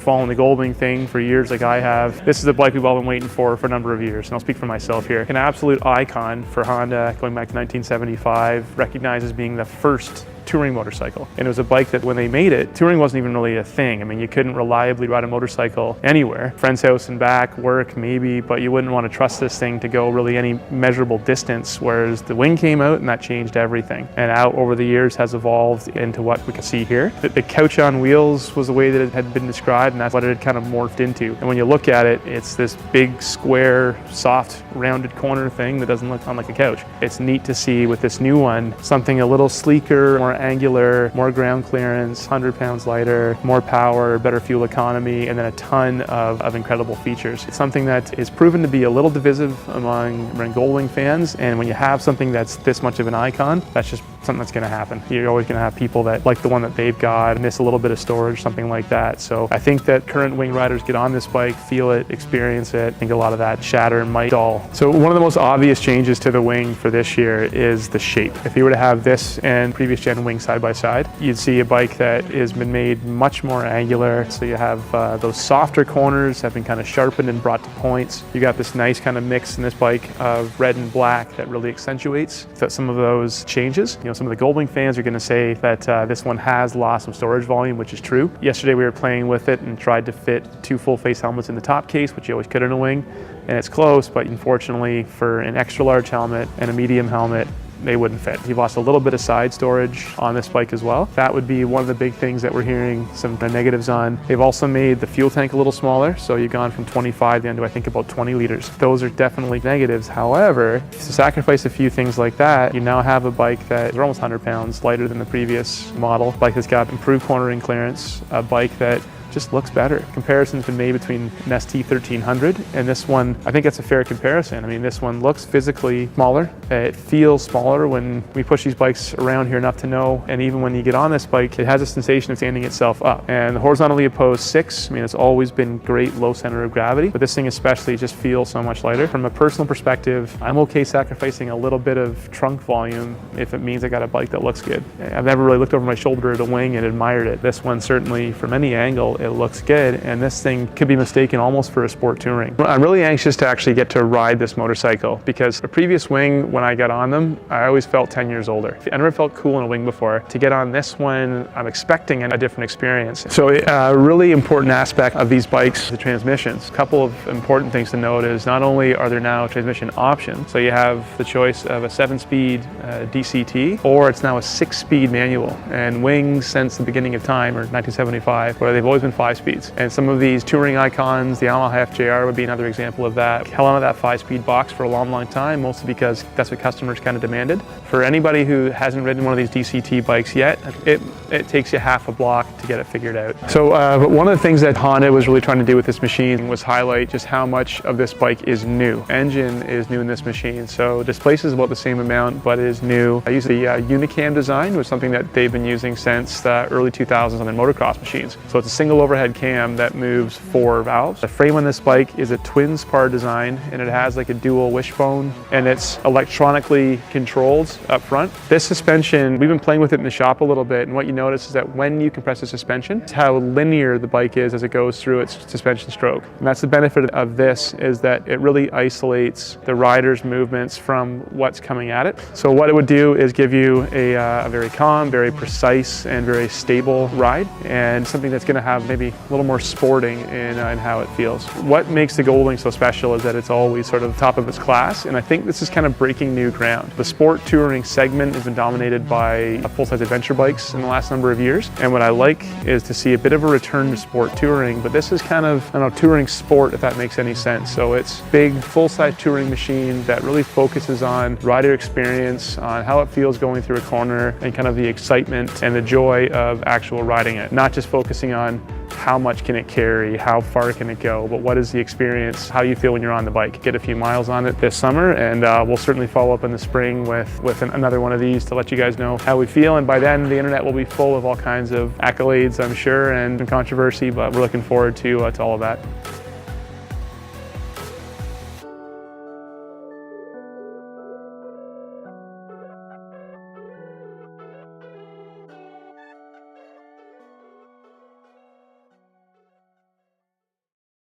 following the Goldwing thing for years like I have, this is a bike we've all been waiting for a number of years, and I'll speak for myself here. An absolute icon for Honda going back to 1975, recognized as being the first touring motorcycle. And it was a bike that when they made it, touring wasn't even really a thing. I mean, you couldn't reliably ride a motorcycle anywhere. Friend's house and back, work maybe, but you wouldn't want to trust this thing to go really any measurable distance, whereas the Wing came out and that changed everything. And out over the years has evolved into what we can see here. The couch on wheels was the way that it had been described, and that's what it had kind of morphed into. And when you look at it, it's this big, square, soft, rounded corner thing that doesn't look like a couch. It's neat to see with this new one, something a little sleeker, more angular, more ground clearance, 100 pounds lighter, more power, better fuel economy, and then a ton of incredible features. It's something that is proven to be a little divisive among Goldwing fans, and when you have something that's this much of an icon, that's just something that's going to happen. You're always going to have people that like the one that they've got, miss a little bit of storage, something like that. So I think that current Wing riders get on this bike, feel it, experience it. I think a lot of that shatter might dull. So one of the most obvious changes to the Wing for this year is the shape. If you were to have this and previous gen Wing side by side, you'd see a bike that has been made much more angular. So you have those softer corners have been kind of sharpened and brought to points. You got this nice kind of mix in this bike of red and black that really accentuates some of those changes. You know, some of the Goldwing fans are going to say that this one has lost some storage volume, which is true. Yesterday we were playing with it and tried to fit 2 full face helmets in the top case, which you always could in a Wing, and it's close, but unfortunately for an extra large helmet and a medium helmet, they wouldn't fit. You've lost a little bit of side storage on this bike as well. That would be one of the big things that we're hearing some negatives on. They've also made the fuel tank a little smaller, so you've gone from 25 down to I think about 20 liters. Those are definitely negatives. However, to sacrifice a few things like that, you now have a bike that is almost 100 pounds lighter than the previous model. A bike that's got improved cornering clearance, a bike that just looks better. Comparison's been made between an ST 1300 and this one. I think that's a fair comparison. I mean, this one looks physically smaller. It feels smaller when we push these bikes around here enough to know, and even when you get on this bike, it has a sensation of standing itself up. And the horizontally opposed 6, I mean, it's always been great low center of gravity, but this thing especially just feels so much lighter. From a personal perspective, I'm okay sacrificing a little bit of trunk volume if it means I got a bike that looks good. I've never really looked over my shoulder at a Wing and admired it. This one certainly, from any angle, it looks good, and this thing could be mistaken almost for a sport touring. I'm really anxious to actually get to ride this motorcycle because a previous Wing, when I got on them, I always felt 10 years older. I never felt cool in a Wing before. To get on this one, I'm expecting a different experience. So a really important aspect of these bikes, the transmissions. A couple of important things to note is not only are there now transmission options, so you have the choice of a 7-speed DCT, or it's now a 6-speed manual. And Wings, since the beginning of time, or 1975, where they've always been 5-speeds. And some of these touring icons, the Yamaha FJR would be another example of that. Held on to that 5-speed box for a long, long time, mostly because that's what customers kind of demanded. For anybody who hasn't ridden one of these DCT bikes yet, it takes you half a block to get it figured out. So but one of the things that Honda was really trying to do with this machine was highlight just how much of this bike is new. Engine is new in this machine, so displacement is about the same amount, but it is new. I use the Unicam design, which is something that they've been using since the early 2000s on their motocross machines. So it's a single overhead cam that moves 4 valves. The frame on this bike is a twin spar design, and it has like a dual wishbone, and it's electronically controlled up front. This suspension, we've been playing with it in the shop a little bit, and what you notice is that when you compress the suspension, it's how linear the bike is as it goes through its suspension stroke. And that's the benefit of this, is that it really isolates the rider's movements from what's coming at it. So what it would do is give you a very calm, very precise, and very stable ride, and something that's going to have maybe a little more sporting in how it feels. What makes the Goldwing so special is that it's always sort of top of its class, and I think this is kind of breaking new ground. The sport touring segment has been dominated by full-size adventure bikes in the last number of years, and what I like is to see a bit of a return to sport touring, but this is kind of, I don't know, touring sport, if that makes any sense. So it's big, full-size touring machine that really focuses on rider experience, on how it feels going through a corner, and kind of the excitement and the joy of actual riding it. Not just focusing on how much can it carry, how far can it go, but what is the experience, how you feel when you're on the bike. Get a few miles on it this summer, and we'll certainly follow up in the spring with another one of these to let you guys know how we feel, and by then the internet will be full of all kinds of accolades, I'm sure, and controversy, but we're looking forward to all of that.